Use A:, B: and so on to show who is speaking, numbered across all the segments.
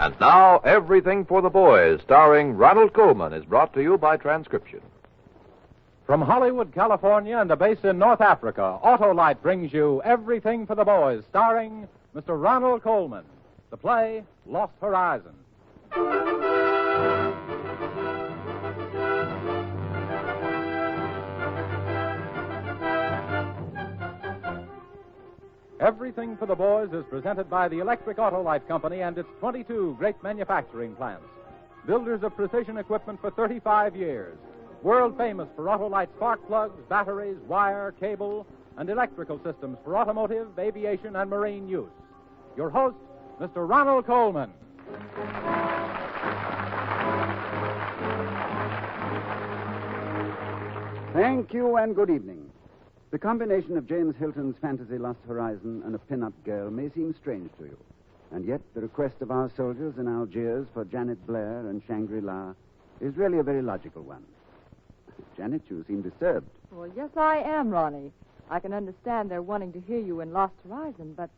A: And now, Everything for the Boys, starring Ronald Colman, is brought to you by transcription.
B: From Hollywood, California, and a base in North Africa, Autolite brings you Everything for the Boys, starring Mr. Ronald Colman. The play, Lost Horizon. Everything for the Boys is presented by the Electric Autolite Company and its 22 great manufacturing plants. Builders of precision equipment for 35 years. World famous for Autolite spark plugs, batteries, wire, cable, and electrical systems for automotive, aviation, and marine use. Your host, Mr. Ronald Colman.
C: Thank you and good evening. The combination of James Hilton's fantasy Lost Horizon and a pin-up girl may seem strange to you. And yet the request of our soldiers in Algiers for Janet Blair and Shangri-La is really a very logical one. Janet, you seem disturbed.
D: Well, yes, I am, Ronnie. I can understand they're wanting to hear you in Lost Horizon, but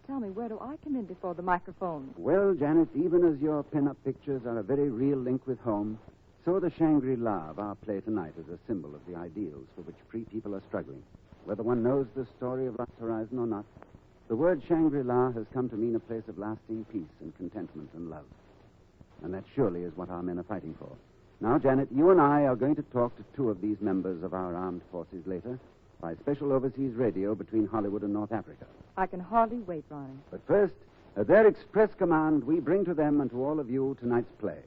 D: tell me, where do I come in before the microphone?
C: Well, Janet, even as your pin-up pictures are a very real link with home, so the Shangri-La of our play tonight is a symbol of the ideals for which free people are struggling. Whether one knows the story of Lost Horizon or not, the word Shangri-La has come to mean a place of lasting peace and contentment and love. And that surely is what our men are fighting for. Now, Janet, you and I are going to talk to two of these members of our armed forces later by special overseas radio between Hollywood and North Africa.
D: I can hardly wait, Ronnie.
C: But first, at their express command, we bring to them and to all of you tonight's play.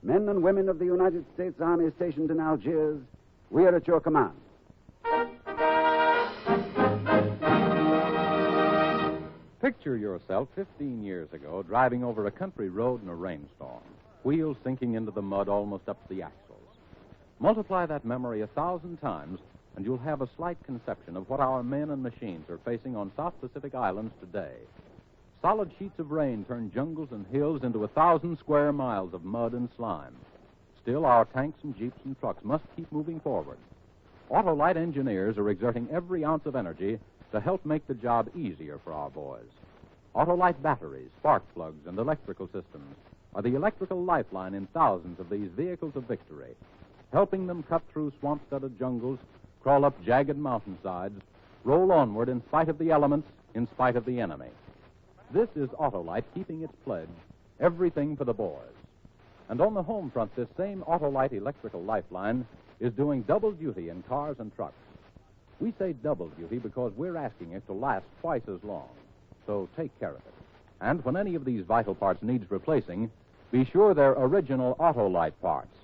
C: Men and women of the United States Army stationed in Algiers, we are at your command.
B: Picture yourself 15 years ago driving over a country road in a rainstorm, wheels sinking into the mud almost up to the axles. Multiply that memory 1,000 times, and you'll have a slight conception of what our men and machines are facing on South Pacific islands today. Solid sheets of rain turn jungles and hills into 1,000 square miles of mud and slime. Still, our tanks and jeeps and trucks must keep moving forward. Autolite engineers are exerting every ounce of energy to help make the job easier for our boys. Autolite batteries, spark plugs, and electrical systems are the electrical lifeline in thousands of these vehicles of victory, helping them cut through swamp-studded jungles, crawl up jagged mountainsides, roll onward in spite of the elements, in spite of the enemy. This is Autolite keeping its pledge, everything for the boys. And on the home front, this same Autolite electrical lifeline is doing double duty in cars and trucks. We say double duty because we're asking it to last twice as long. So take care of it. And when any of these vital parts needs replacing, be sure they're original Autolite parts.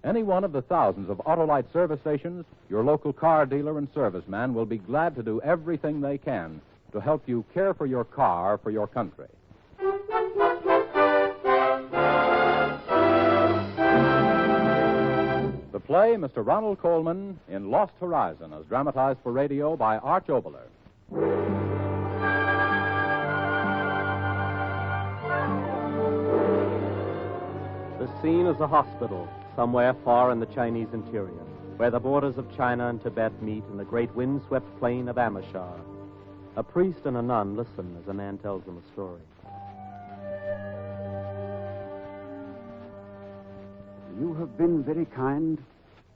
B: Any one of the thousands of Autolite service stations, your local car dealer and serviceman will be glad to do everything they can to help you care for your car for your country. The play, Mr. Ronald Colman in Lost Horizon, as dramatized for radio by Arch Oboler.
E: The scene is a hospital somewhere far in the Chinese interior, where the borders of China and Tibet meet in the great windswept plain of Amishar. A priest and a nun listen as a man tells them a story.
C: You have been very kind,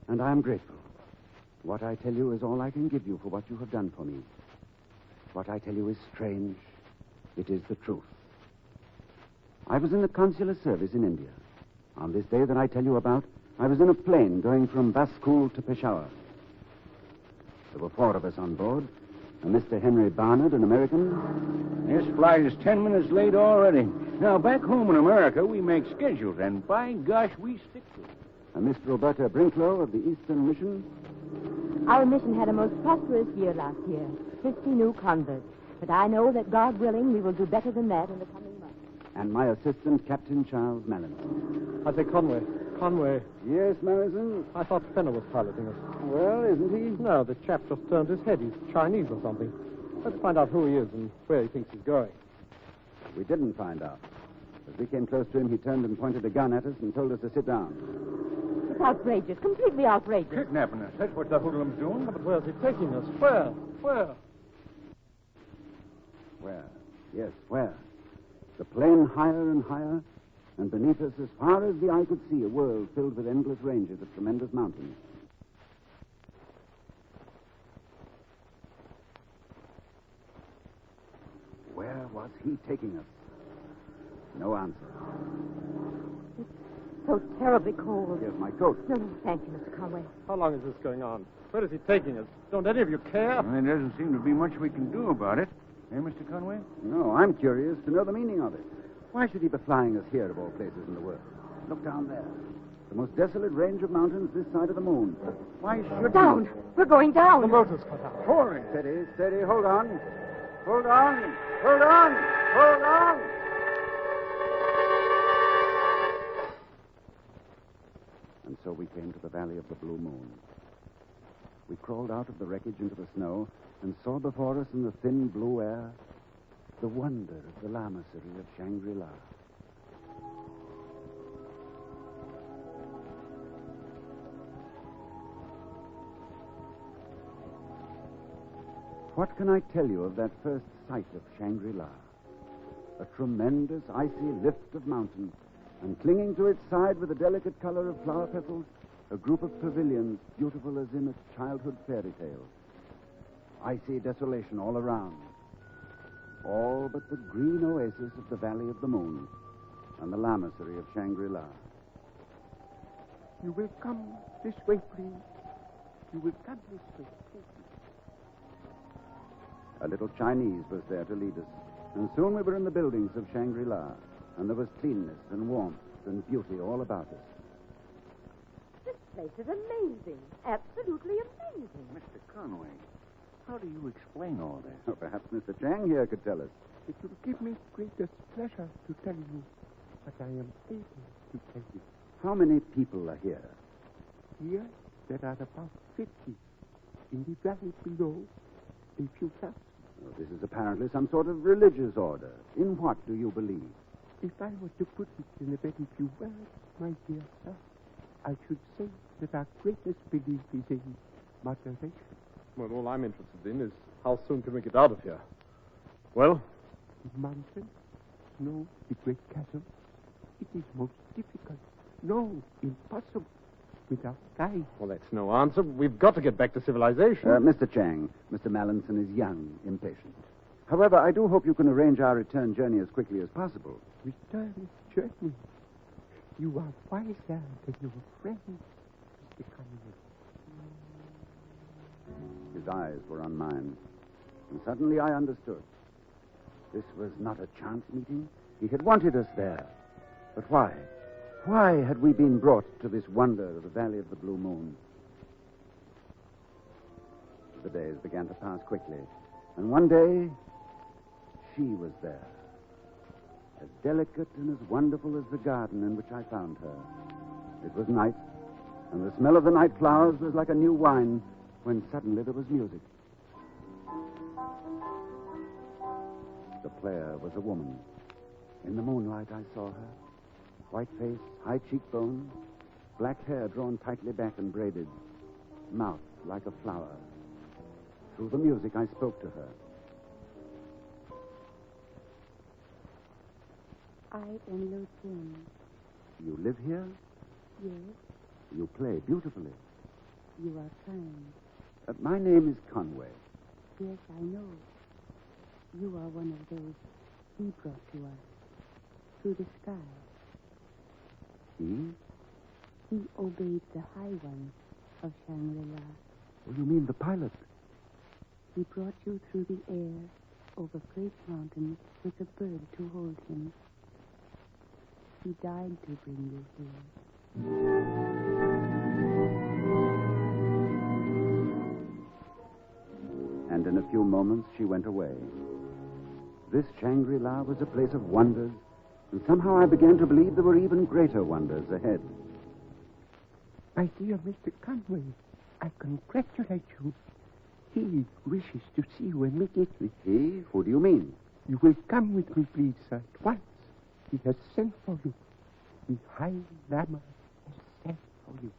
C: and I am grateful. What I tell you is all I can give you for what you have done for me. What I tell you is strange. It is the truth. I was in the consular service in India. On this day that I tell you about, I was in a plane going from Baskul to Peshawar. There were 4 of us on board. Mr. Henry Barnard, an American.
F: This flight is 10 minutes late already. Now, back home in America, we make schedules, and by gosh, we stick to them.
C: Miss Roberta Brinklow of the Eastern Mission.
G: Our mission had a most prosperous year last year. 50 new converts. But I know that, God willing, we will do better than that in the coming months.
C: And my assistant, Captain Charles Mallinson.
H: I say Conway. Conway.
C: Yes, Mallinson?
H: I thought Fenner was piloting us.
C: Well, isn't he?
H: No, the chap just turned his head. He's Chinese or something. Let's find out who he is and where he thinks he's going.
C: We didn't find out. As we came close to him, he turned and pointed a gun at us and told us to sit down.
G: It's outrageous, completely outrageous.
F: Kidnapping us. That's what the hoodlum's doing.
H: But where's he taking us? Where?
C: Where? Yes, where? The plane higher and higher, and beneath us, as far as the eye could see, a world filled with endless ranges of tremendous mountains. Where was he taking us? No answer.
G: It's so terribly cold.
C: Here's my coat.
G: No, thank you, Mr. Conway.
H: How long is this going on? Where is he taking us? Don't any of you care?
F: Well, there doesn't seem to be much we can do about it. Eh, Mr. Conway?
C: No, I'm curious to know the meaning of it. Why should he be flying us here, of all places in the world? Look down there. The most desolate range of mountains this side of the moon. Why should
G: Down! We're going down!
H: The motor's cut out.
F: Hold it.
C: Steady, steady. Hold on. Hold on. Hold on. Hold on. And so we came to the Valley of the Blue Moon. We crawled out of the wreckage into the snow and saw before us in the thin blue air the wonder of the lamasery of Shangri-La. What can I tell you of that first sight of Shangri-La? A tremendous icy lift of mountain, and clinging to its side with a delicate color of flower petals, a group of pavilions beautiful as in a childhood fairy tale. Icy desolation all around. All but the green oasis of the Valley of the Moon and the lamasery of Shangri-La.
F: You will come this way, please. You will come this way.
C: A little Chinese was there to lead us, and soon we were in the buildings of Shangri-La, and there was cleanness and warmth and beauty all about us.
G: This place is amazing. Absolutely amazing.
F: Mr. Conway, how do you explain all this?
C: Oh, perhaps Mr. Chang here could tell us.
I: It will give me greatest pleasure to tell you what I am able to tell you.
C: How many people are here?
I: Here, there are about 50. In the valley below, a few thousand.
C: Oh, this is apparently some sort of religious order. In what do you believe?
I: If I were to put it in a very few words, my dear sir, I should say that our greatest belief is in moderation.
H: Well, all I'm interested in is how soon can we get out of here? Well?
I: The mountain, snow, the great chasm. It is most difficult. No, impossible. Without guide.
H: Well, that's no answer. We've got to get back to civilization.
C: Mr. Chang, Mr. Mallinson is young, impatient. However, I do hope you can arrange our return journey as quickly as possible.
I: Return journey? You are wiser than your friend, Mr. Conway.
C: His eyes were on mine, and suddenly I understood. This was not a chance meeting. He had wanted us there. But why? Why had we been brought to this wonder of the Valley of the Blue Moon? The days began to pass quickly, and one day, she was there. As delicate and as wonderful as the garden in which I found her. It was night, and the smell of the night flowers was like a new wine, when suddenly there was music. The player was a woman. In the moonlight, I saw her. White face, high cheekbones, black hair drawn tightly back and braided, mouth like a flower. Through the music, I spoke to her.
J: I am Lu Jin.
C: You live here?
J: Yes,
C: You play beautifully.
J: you are kind.
C: My name is Conway.
J: Yes, I know. You are one of those he brought to us through the sky.
C: He?
J: He obeyed the high ones of Shangri-La.
C: Oh, you mean the pilot?
J: He brought you through the air over great mountains with a bird to hold him. He died to bring you here.
C: And in a few moments, she went away. This Shangri-La was a place of wonders, and somehow I began to believe there were even greater wonders ahead.
I: My dear Mr. Conway, I congratulate you. He wishes to see you immediately.
C: He? Who do you mean?
I: You will come with me, please, sir, at once. He has sent for you. The High Lama has sent for you.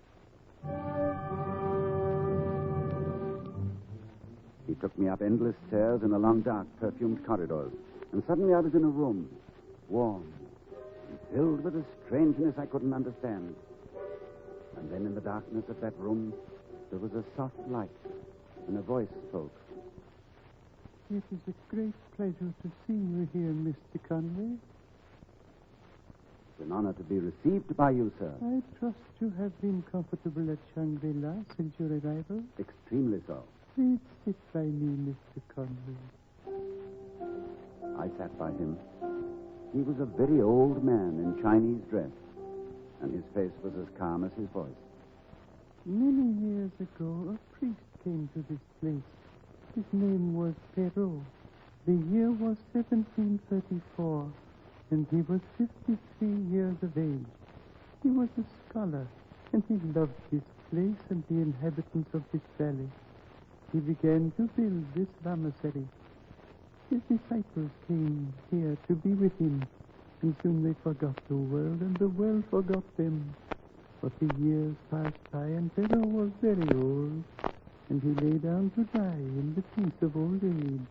C: He took me up endless stairs and along dark, perfumed corridors, and suddenly I was in a room. warm, and filled with a strangeness I couldn't understand. And then in the darkness of that room, there was a soft light, and a voice spoke.
I: It is a great pleasure to see you here, Mr. Conway.
C: It's an honor to be received by you, sir.
I: I trust you have been comfortable at Shangri-La since your arrival.
C: Extremely so.
I: Please sit by me, Mr. Conway.
C: I sat by him. He was a very old man in Chinese dress, and his face was as calm as his voice.
I: Many years ago, a priest came to this place. His name was Perrault. The year was 1734, and he was 53 years of age. He was a scholar, and he loved this place and the inhabitants of this valley. He began to build this lamasery. His disciples came here to be with him, and soon they forgot the world, and the world forgot them. But the years passed by, and Perrault was very old, and he lay down to die in the peace of old age.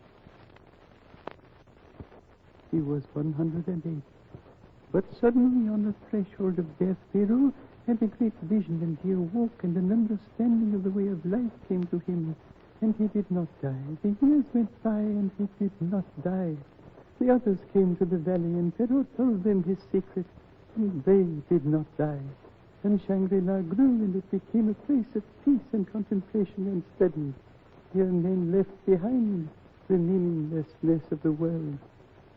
I: He was 108. But suddenly, on the threshold of death, Perrault had a great vision, and he awoke, and an understanding of the way of life came to him, and he did not die. The years went by, and he did not die. The others came to the valley, and Perrault told them his secret, and they did not die. And Shangri-La grew, and it became a place of peace and contemplation and study. Here men left behind the meaninglessness of the world,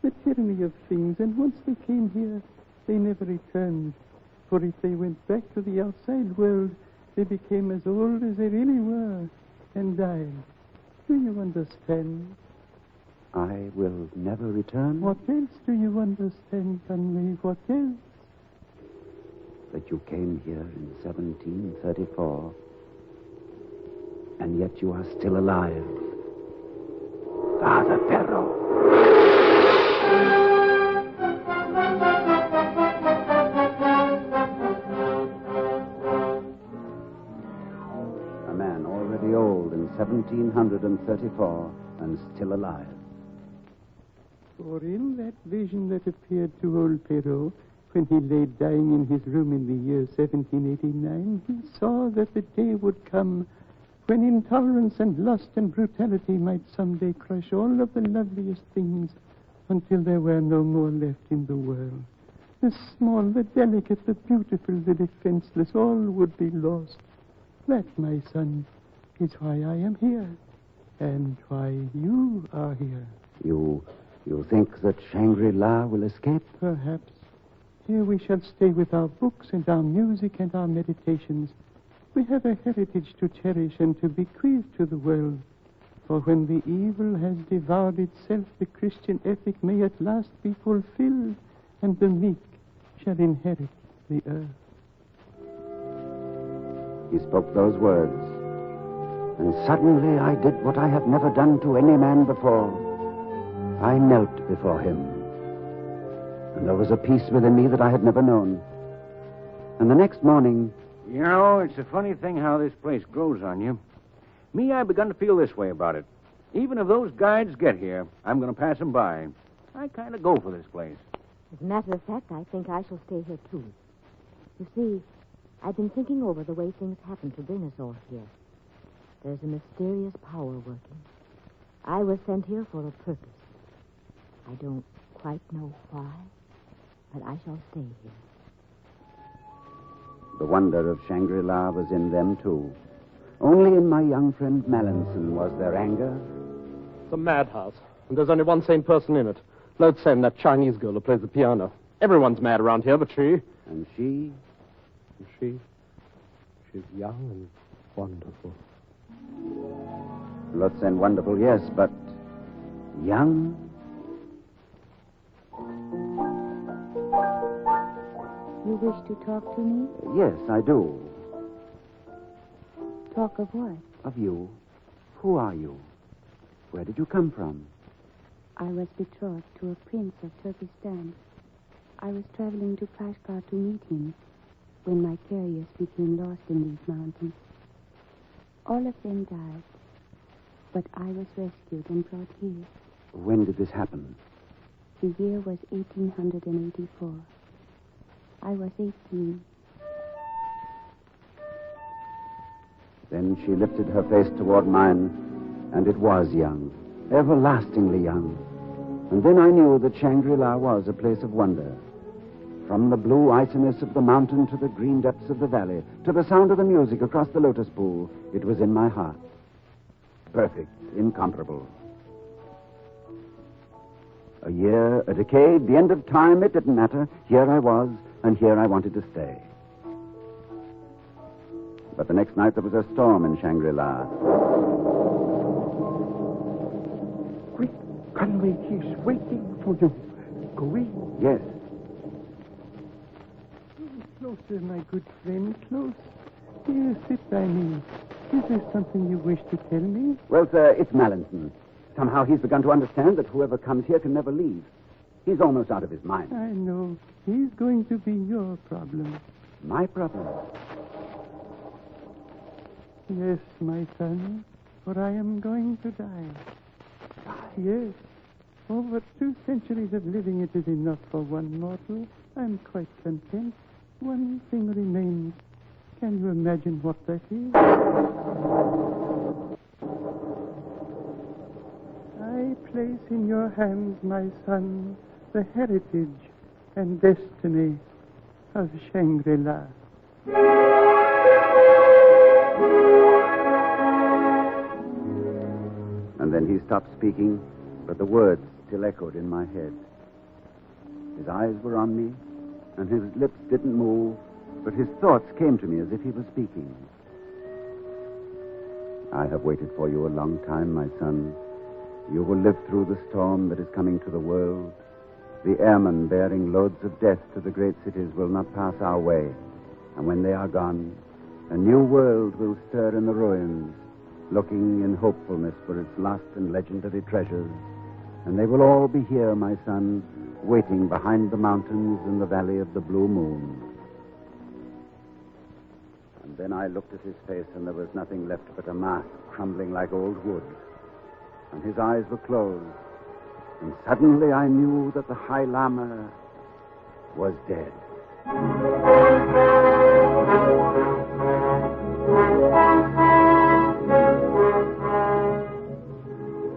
I: the tyranny of things, and once they came here, they never returned. For if they went back to the outside world, they became as old as they really were, and died. Do you understand?
C: I will never return?
I: What else do you understand, Conway? What else?
C: That you came here in 1734, and yet you are still alive. Father Perrault. A man already old in 1734 and still alive.
I: For in that vision that appeared to old Perrault, when he lay dying in his room in the year 1789, he saw that the day would come when intolerance and lust and brutality might someday crush all of the loveliest things until there were no more left in the world. The small, the delicate, the beautiful, the defenseless, all would be lost. That, my son, is why I am here, and why you are here.
C: You think that Shangri-La will escape?
I: Perhaps. Here we shall stay with our books and our music and our meditations. We have a heritage to cherish and to bequeath to the world. For when the evil has devoured itself, the Christian ethic may at last be fulfilled, and the meek shall inherit the earth.
C: He spoke those words, and suddenly I did what I have never done to any man before. I knelt before him, and there was a peace within me that I had never known. And the next morning...
F: You know, it's a funny thing how this place grows on you. Me, I've begun to feel this way about it. Even if those guides get here, I'm going to pass them by. I kind of go for this place.
G: As a matter of fact, I think I shall stay here, too. You see, I've been thinking over the way things happened to bring us all here. There's a mysterious power working. I was sent here for a purpose. I don't quite know why, but I shall stay here.
C: The wonder of Shangri-La was in them, too. Only in my young friend Mallinson was there anger.
H: It's a madhouse, and there's only one sane person in it. Lo Tsen, that Chinese girl who plays the piano. Everyone's mad around here, but she...
C: And she?
H: She's young and wonderful.
C: Lo Tsen wonderful, yes, but young?
J: You wish to talk to me?
C: Yes, I do.
J: Talk of what?
C: Of you. Who are you? Where did you come from?
J: I was betrothed to a prince of Turkestan. I was traveling to Kashgar to meet him when my carriers became lost in these mountains. All of them died, but I was rescued and brought here.
C: When did this happen?
J: The year was 1884. I was 18.
C: Then she lifted her face toward mine, and it was young, everlastingly young. And then I knew that Shangri-La was a place of wonder. From the blue iciness of the mountain to the green depths of the valley, to the sound of the music across the lotus pool, it was in my heart. Perfect, incomparable. A year, a decade, the end of time, it didn't matter. Here I was, and here I wanted to stay. But the next night there was a storm in Shangri-La.
I: Quick, Conway, he's waiting for you. Go in.
C: Yes.
I: Closer, my good friend, close. Here, sit by me. Is there something you wish to tell me?
C: Well, sir, it's Mallinson. Somehow he's begun to understand that whoever comes here can never leave. He's almost out of his mind.
I: I know. He's going to be your problem.
C: My problem?
I: Yes, my son, for I am going to die. Yes. Over 2 centuries of living, it is enough for one mortal. I'm quite content. One thing remains. Can you imagine what that is? I place in your hands, my son, the heritage and destiny of Shangri-La.
C: And then he stopped speaking, but the words still echoed in my head. His eyes were on me, and his lips didn't move, but his thoughts came to me as if he was speaking. I have waited for you a long time, my son. You will live through the storm that is coming to the world. The airmen bearing loads of death to the great cities will not pass our way. And when they are gone, a new world will stir in the ruins, looking in hopefulness for its lost and legendary treasures. And they will all be here, my son, waiting behind the mountains in the valley of the blue moon. And then I looked at his face, and there was nothing left but a mask crumbling like old wood. And his eyes were closed. And suddenly I knew that the High Lama was dead.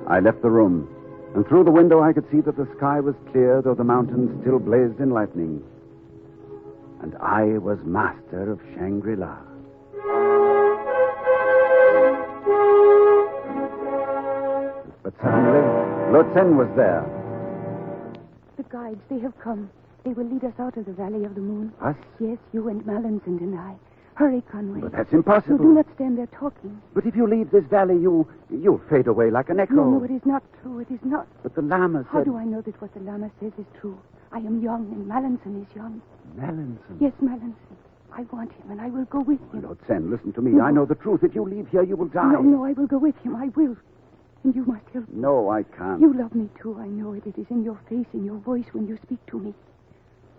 C: I left the room, and through the window I could see that the sky was clear, though the mountains still blazed in lightning. And I was master of Shangri-La. But suddenly, Lotsen was there.
J: The guides, they have come. They will lead us out of the Valley of the Moon.
C: Us?
J: Yes, you and Mallinson and I. Hurry, Conway.
C: But that's impossible.
J: You do not stand there talking.
C: But if you leave this valley, you'll fade away like an echo.
J: No, it is not true. It is not.
C: But the Lama said...
J: How do I know that what the Lama says is true? I am young, and Mallinson is young.
C: Mallinson?
J: Yes, Mallinson. I want him, and I will go with him.
C: Lotsen, listen to me.
J: No.
C: I know the truth. If you leave here, you will die.
J: No, I will go with him. I will. And you must help me.
C: No, I can't.
J: You love me, too. I know it. It is in your face, in your voice when you speak to me.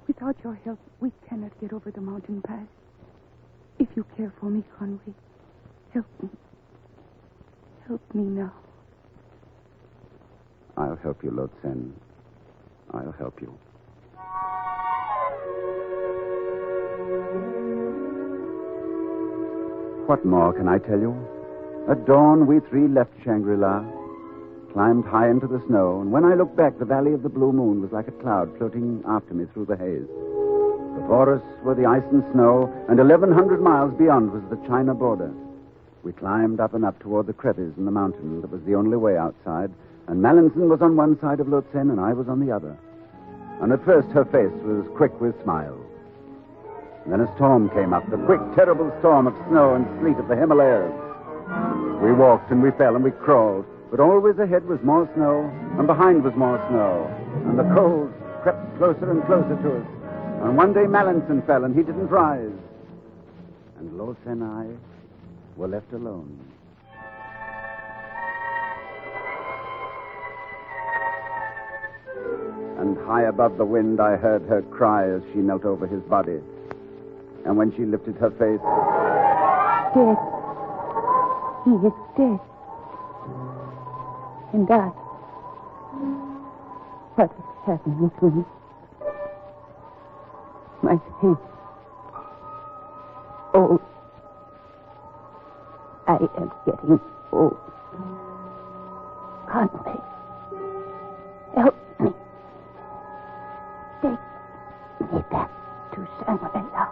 J: Without your help, we cannot get over the mountain pass. If you care for me, Conway, help me. Help me now.
C: I'll help you, Lotsen. I'll help you. What more can I tell you? At dawn, we three left Shangri-La, climbed high into the snow, and when I looked back, the Valley of the Blue Moon was like a cloud floating after me through the haze. Before us were the ice and snow, and 1,100 miles beyond was the China border. We climbed up and up toward the crevice in the mountain that was the only way outside, and Mallinson was on one side of Lotsen, and I was on the other. And at first her face was quick with smiles. And then a storm came up, the quick, terrible storm of snow and sleet of the Himalayas. We walked and we fell and we crawled, but always ahead was more snow, and behind was more snow, and the cold crept closer and closer to us. And one day Mallinson fell, and he didn't rise. And Lotsen and I were left alone. And high above the wind, I heard her cry as she knelt over his body. And when she lifted her face...
J: Dead. He is dead. And What is happening to me? My face. Old. I am getting old. Conway, help me. Take me back to Shangri-La.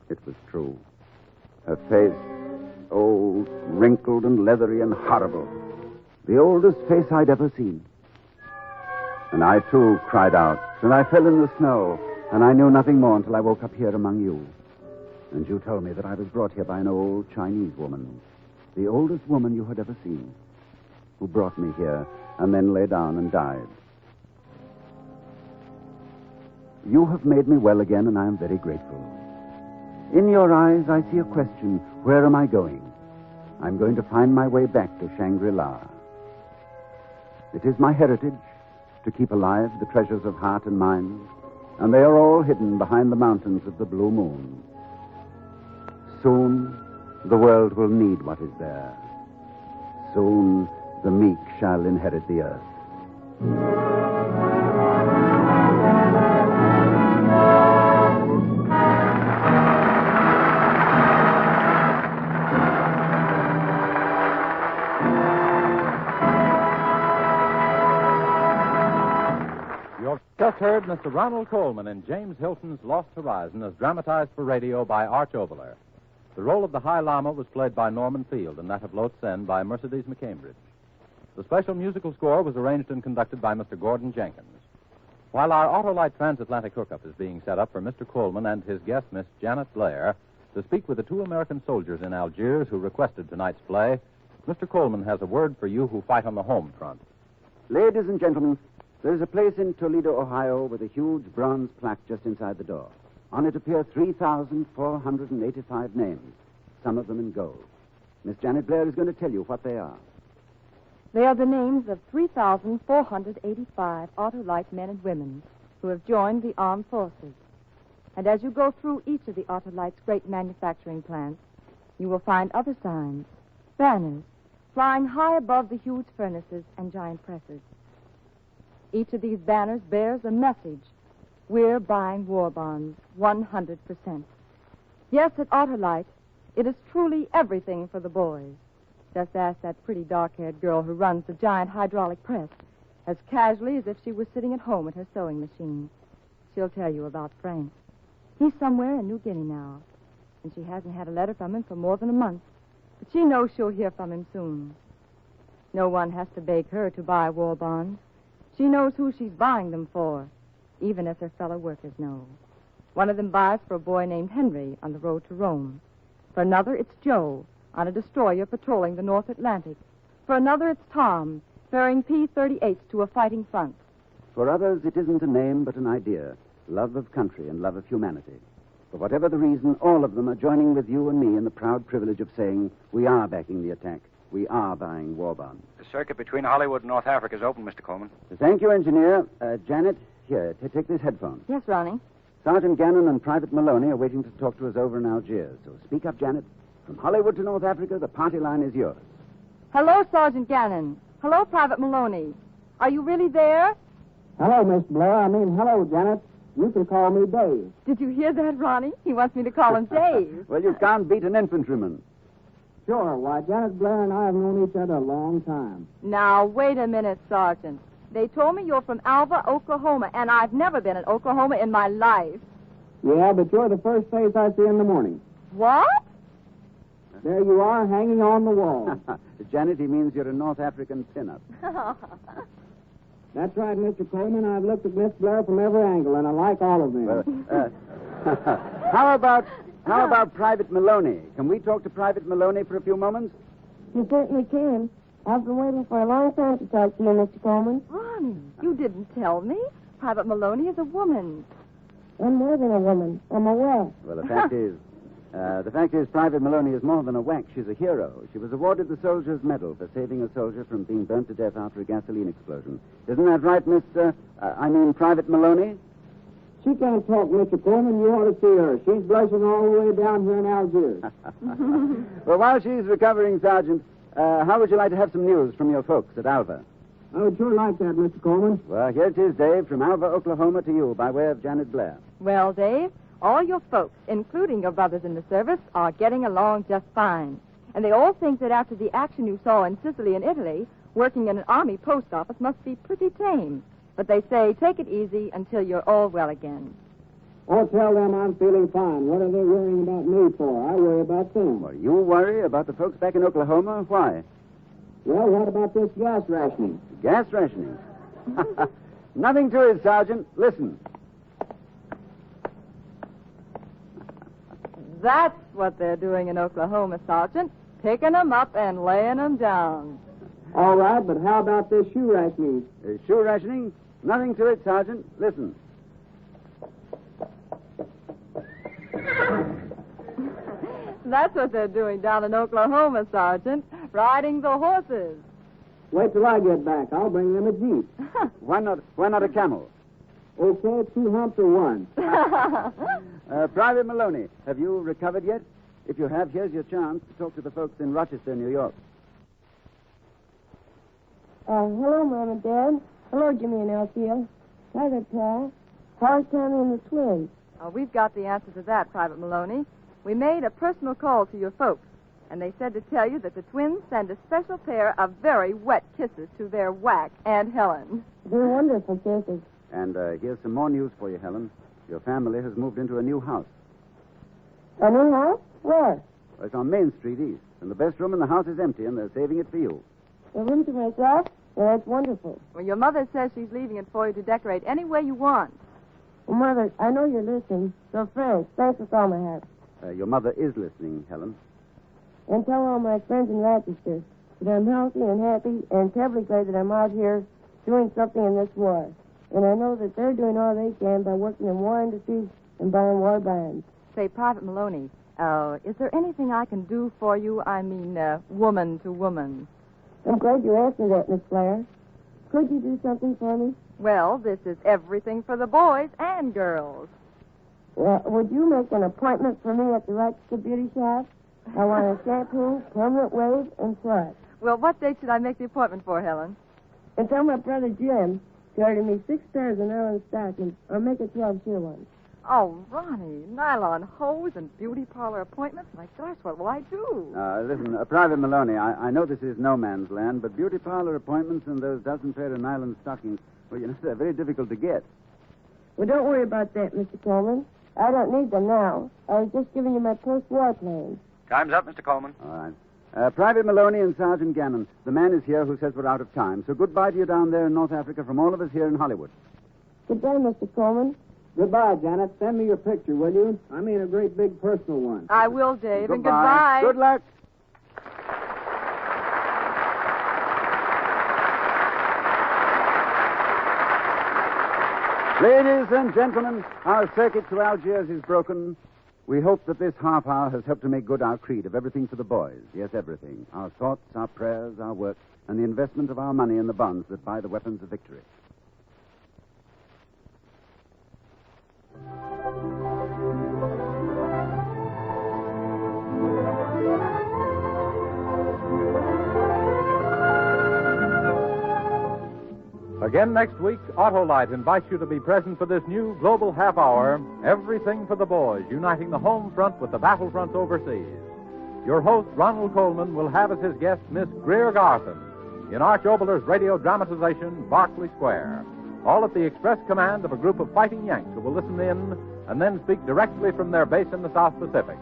C: It was true. Her face, old, wrinkled and leathery and horrible. The oldest face I'd ever seen. And I, too, cried out, and I fell in the snow, and I knew nothing more until I woke up here among you. And you told me that I was brought here by an old Chinese woman, the oldest woman you had ever seen, who brought me here and then lay down and died. You have made me well again, and I am very grateful. In your eyes, I see a question. Where am I going? I'm going to find my way back to Shangri-La. It is my heritage to keep alive the treasures of heart and mind, and they are all hidden behind the mountains of the blue moon. Soon, the world will need what is there. Soon, the meek shall inherit the earth.
B: Just heard Mr. Ronald Colman in James Hilton's Lost Horizon as dramatized for radio by Arch Oboler. The role of the High Lama was played by Norman Field and that of Lotsen by Mercedes McCambridge. The special musical score was arranged and conducted by Mr. Gordon Jenkins. While our Autolite transatlantic hookup is being set up for Mr. Colman and his guest, Miss Janet Blair, to speak with the two American soldiers in Algiers who requested tonight's play, Mr. Colman has a word for you who fight on the home front.
C: Ladies and gentlemen, there is a place in Toledo, Ohio, with a huge bronze plaque just inside the door. On it appear 3,485 names, some of them in gold. Miss Janet Blair is going to tell you what they are.
D: They are the names of 3,485 Autolite men and women who have joined the armed forces. And as you go through each of the Autolite's great manufacturing plants, you will find other signs, banners, flying high above the huge furnaces and giant presses. Each of these banners bears a message. We're buying war bonds, 100%. Yes, at Autolite, it is truly everything for the boys. Just ask that pretty dark-haired girl who runs the giant hydraulic press, as casually as if she was sitting at home at her sewing machine. She'll tell you about Frank. He's somewhere in New Guinea now, and she hasn't had a letter from him for more than a month. But she knows she'll hear from him soon. No one has to beg her to buy war bonds. She knows who she's buying them for, even as her fellow workers know. One of them buys for a boy named Henry on the road to Rome. For another, it's Joe on a destroyer patrolling the North Atlantic. For another, it's Tom ferrying P-38s to a fighting front.
C: For others, it isn't a name but an idea, love of country and love of humanity. For whatever the reason, all of them are joining with you and me in the proud privilege of saying, we are backing the attack. We are buying war bonds.
F: The circuit between Hollywood and North Africa is open, Mr. Colman.
C: Thank you, engineer. Janet, here, take this headphone.
D: Yes, Ronnie.
C: Sergeant Gannon and Private Maloney are waiting to talk to us over in Algiers. So speak up, Janet. From Hollywood to North Africa, the party line is yours.
D: Hello, Sergeant Gannon. Hello, Private Maloney. Are you really there?
K: Hello, Miss Blair. Hello, Janet. You can call me Dave.
D: Did you hear that, Ronnie? He wants me to call him Dave.
C: Well, you can't beat an infantryman.
K: Sure. Why, Janet Blair and I have known each other a long time.
D: Now, wait a minute, Sergeant. They told me you're from Alva, Oklahoma, and I've never been in Oklahoma in my life.
K: Yeah, but you're the first face I see in the morning.
D: What?
K: There you are, hanging on the wall.
C: Janet, he means you're a North African pinup.
K: That's right, Mr. Colman. I've looked at Miss Blair from every angle, and I like all of them.
C: How about Private Maloney? Can we talk to Private Maloney for a few moments?
L: You certainly can. I've been waiting for a long time to talk to you, Mr. Colman.
D: Ronnie, you didn't tell me. Private Maloney is a woman.
L: I'm more than a woman. I'm a wife.
C: Well, the fact is, The fact is, Private Maloney is more than a whack. She's a hero. She was awarded the Soldier's Medal for saving a soldier from being burnt to death after a gasoline explosion. Isn't that right, Private Maloney?
K: She can't talk, Mr. Coleman. You ought to see her. She's blushing all the way down here in Algiers.
C: Well, while she's recovering, Sergeant, how would you like to have some news from your folks at Alva?
K: I would sure like that, Mr. Coleman.
C: Well, here it is, Dave, from Alva, Oklahoma to you by way of Janet Blair.
D: Well, Dave, all your folks, including your brothers in the service, are getting along just fine. And they all think that after the action you saw in Sicily and Italy, working in an army post office must be pretty tame. But they say, take it easy until you're all well again.
K: Oh, tell them I'm feeling fine. What are they worrying about me for? I worry about them.
C: Well, you worry about the folks back in Oklahoma? Why?
K: Well, what about this gas rationing?
C: Gas rationing? Nothing to it, Sergeant. Listen.
D: That's what they're doing in Oklahoma, Sergeant. Picking them up and laying them down.
K: All right, but how about this shoe rationing?
C: Shoe rationing? Nothing to it, Sergeant. Listen.
D: That's what they're doing down in Oklahoma, Sergeant. Riding the horses.
K: Wait till I get back. I'll bring them a jeep.
C: Why not a camel?
K: Okay, 2 humps or one.
C: Private Maloney, have you recovered yet? If you have, here's your chance to talk to the folks in Rochester, New York.
L: Hello, Mom and Dad. Hello, Jimmy and Elsie. Hi there, Pa. How's Tammy and the twins?
D: Oh, we've got the answer to that, Private Maloney. We made a personal call to your folks, and they said to tell you that the twins send a special pair of very wet kisses to their whack, Aunt Helen.
L: They're wonderful kisses.
C: And here's some more news for you, Helen. Your family has moved into a new house.
L: A new house? Where?
C: Well, it's on Main Street East, and the best room in the house is empty, and they're saving it for you.
L: A room to myself? Well, that's wonderful.
D: Well, your mother says she's leaving it for you to decorate any way you want.
L: Well, Mother, I know you're listening, so thanks for all my hat.
C: Your mother is listening, Helen.
L: And tell all my friends in Rochester that I'm healthy and happy and terribly glad that I'm out here doing something in this war. And I know that they're doing all they can by working in war industries and buying war bonds.
D: Say, Private Maloney, is there anything I can do for you? I mean, woman to woman.
L: I'm glad you asked me that, Miss Blair. Could you do something for me?
D: Well, this is everything for the boys and girls.
L: Well, would you make an appointment for me at the Rochester Beauty Shop? I want a shampoo, permanent wave, and slut.
D: Well, what date should I make the appointment for, Helen?
L: And tell my brother Jim to order me 6 pairs of nylon stockings, or make it 12 sheer ones.
D: Oh, Ronnie, nylon hose and beauty parlor appointments? My gosh, what will I do?
C: Listen, Private Maloney, I know this is no man's land, but beauty parlor appointments and those dozen pair of nylon stockings, well, you know, they're very difficult to get.
L: Well, don't worry about that, Mr. Coleman. I don't need them now. I was just giving you my post-war plans.
M: Time's up, Mr. Coleman.
C: All right. Private Maloney and Sergeant Gannon, the man is here who says we're out of time, so goodbye to you down there in North Africa from all of us here in Hollywood.
L: Goodbye, Mr. Coleman.
K: Goodbye, Janet. Send me your picture, will you? I mean a great big personal one.
D: I will, Dave,
C: goodbye.
D: And goodbye.
C: Good luck. Ladies and gentlemen, our circuit to Algiers is broken. We hope that this half hour has helped to make good our creed of everything for the boys. Yes, everything. Our thoughts, our prayers, our work, and the investment of our money in the bonds that buy the weapons of victory.
B: Again next week, Autolite invites you to be present for this new global half hour, Everything for the Boys, uniting the home front with the battlefronts overseas. Your host, Ronald Colman, will have as his guest Miss Greer Garson in Arch Oboler's radio dramatization, Berkeley Square, all at the express command of a group of fighting Yanks who will listen in and then speak directly from their base in the South Pacific.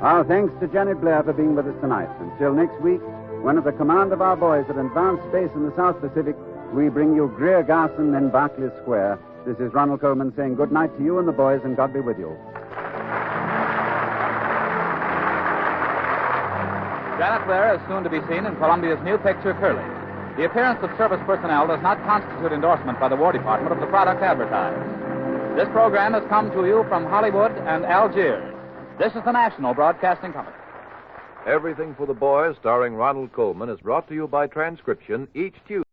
C: Our thanks to Janet Blair for being with us tonight. Until next week, when at the command of our boys at advanced base in the South Pacific, we bring you Greer Garson in Berkeley Square. This is Ronald Colman saying good night to you and the boys, and God be with you.
M: Janet Blair is soon to be seen in Columbia's new picture, Curly. The appearance of service personnel does not constitute endorsement by the War Department of the product advertised. This program has come to you from Hollywood and Algiers. This is the National Broadcasting Company.
A: Everything for the Boys, starring Ronald Colman, is brought to you by transcription each Tuesday.